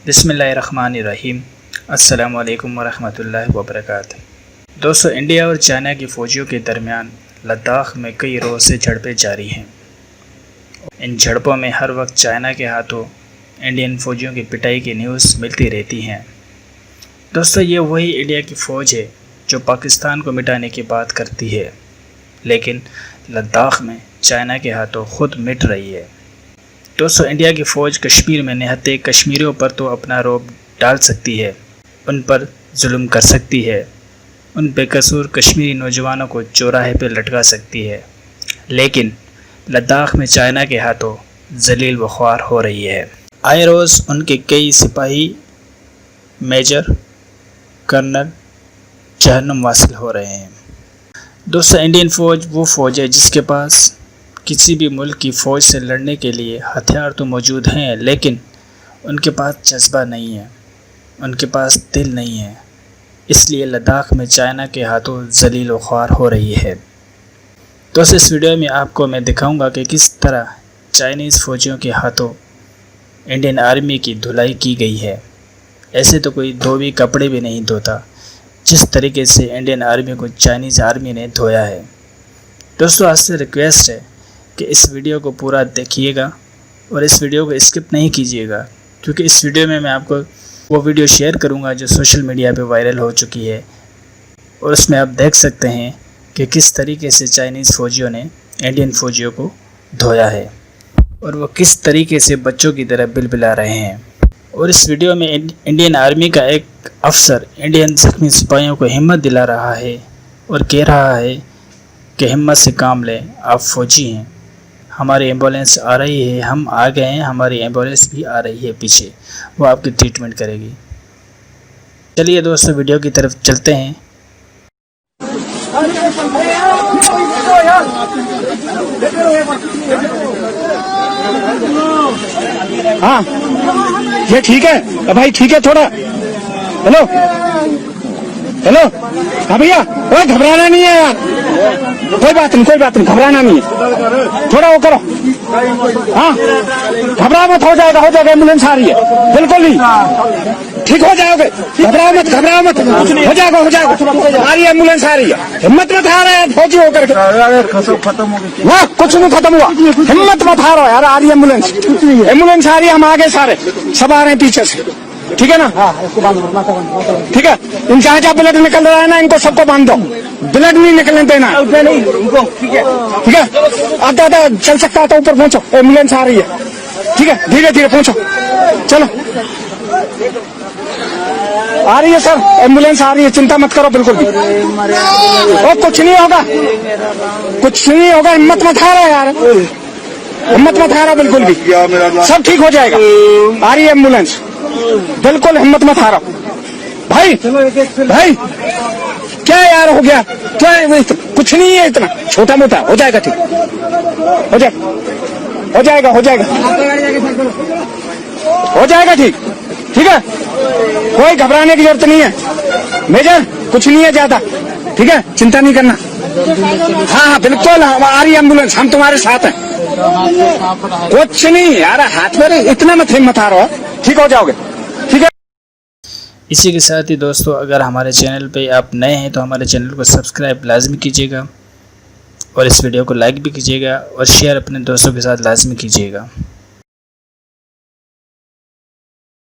बिस्मिल्लाहिर्रहमानिर्रहीम। अस्सलामु अलैकुम वरहमतुल्लाहि वबरकातुहू। दोस्तों, इंडिया और चाइना की फ़ौजियों के दरमियान लद्दाख में कई रोज़ से झड़पें जारी हैं। इन झड़पों में हर वक्त चाइना के हाथों इंडियन फ़ौजियों की पिटाई की न्यूज़ मिलती रहती हैं। दोस्तों, ये वही इंडिया की फ़ौज है जो पाकिस्तान को मिटाने की बात करती है, लेकिन लद्दाख में चाइना के हाथों खुद मिट रही है। दोस्तों, इंडिया की फ़ौज कश्मीर में निहत्ते कश्मीरियों पर तो अपना रौब डाल सकती है, उन पर जुल्म कर सकती है, उन बेकसूर कश्मीरी नौजवानों को चौराहे पर लटका सकती है, लेकिन लद्दाख में चाइना के हाथों जलील व ख्वार हो रही है। आए रोज़ उनके कई सिपाही, मेजर, कर्नल जहन्नुम वासिल हो रहे हैं। दोस्तों, इंडियन फ़ौज वो फ़ौज है जिसके पास किसी भी मुल्क की फ़ौज से लड़ने के लिए हथियार तो मौजूद हैं, लेकिन उनके पास जज्बा नहीं है, उनके पास दिल नहीं है। इसलिए लद्दाख में चाइना के हाथों जलील व ख्वार हो रही है। दोस्तों, इस वीडियो में आपको मैं दिखाऊंगा कि किस तरह चाइनीज़ फ़ौजियों के हाथों इंडियन आर्मी की धुलाई की गई है। ऐसे तो कोई धोबी कपड़े भी नहीं धोता, जिस तरीके से इंडियन आर्मी को चाइनीज़ आर्मी ने धोया है। दोस्तों, आपसे रिक्वेस्ट है कि इस वीडियो को पूरा देखिएगा और इस वीडियो को स्किप नहीं कीजिएगा, क्योंकि इस वीडियो में मैं आपको वो वीडियो शेयर करूंगा जो सोशल मीडिया पे वायरल हो चुकी है, और उसमें आप देख सकते हैं कि किस तरीके से चाइनीज़ फ़ौजियों ने इंडियन फ़ौजियों को धोया है और वो किस तरीके से बच्चों की तरह बिलबिला रहे हैं। और इस वीडियो में इंडियन आर्मी का एक अफसर इंडियन ज़ख्मी सिपाहियों को हिम्मत दिला रहा है और कह रहा है कि हिम्मत से काम लें, आप फ़ौजी हैं, हमारी एम्बुलेंस आ रही है, हम आ गए हैं, हमारी एम्बुलेंस भी आ रही है पीछे, वो आपकी ट्रीटमेंट करेगी। चलिए दोस्तों, वीडियो की तरफ चलते हैं। हाँ, ये ठीक है भाई, ठीक है थोड़ा। हेलो हेलो, हाँ भैया, कोई घबराना नहीं है यार, कोई बात नहीं, घबराना नहीं है, थोड़ा वो करो। हाँ, घबराओ मत, हो जाएगा, एम्बुलेंस आ रही है, बिल्कुल नहीं, ठीक हो जाओगे, घबराओ मत, हो जाएगा, आ रही है एम्बुलेंस, आ रही है, हिम्मत मत हारो यार, फौजी होकर के। वाह, कुछ नहीं खत्म हुआ, हिम्मत मत हारो यार, आ रही है एम्बुलेंस आ रही है, हम आगे सारे सब आ रहे हैं पीछे से, ठीक है ना? ठीक है, इनका जहाँ ब्लड निकल रहा है ना, इनको सबको बांध दो, ब्लड नहीं निकलने देना, ठीक है? आधा चल सकता है तो ऊपर पहुंचो, एम्बुलेंस आ रही है, ठीक है? धीरे धीरे पहुंचो, चलो, आ रही है सर, एम्बुलेंस आ रही है, चिंता मत करो बिल्कुल भी, और कुछ नहीं होगा, हिम्मत मत हारो यार, हिम्मत मत हारो बिल्कुल भी, सब ठीक हो जाएगा, आ रही है एम्बुलेंस, बिल्कुल हिम्मत मत हारो। भाई क्या यार हो गया, क्या कुछ नहीं है, इतना छोटा मोटा हो जाएगा, ठीक हो जाएगा, ठीक है, कोई घबराने की जरूरत नहीं है मेजर, कुछ नहीं है ज्यादा, ठीक है, चिंता नहीं करना। हाँ, बिल्कुल आ रही एम्बुलेंस, हम तुम्हारे साथ हैं, कुछ नहीं यार, हाथ में इतना मत हिम्मत हारो, ठीक हो जाओगे, ठीक है। इसी के साथ ही दोस्तों, अगर हमारे चैनल पे आप नए हैं तो हमारे चैनल को सब्सक्राइब लाजमी कीजिएगा और इस वीडियो को लाइक भी कीजिएगा और शेयर अपने दोस्तों के साथ लाजमी कीजिएगा।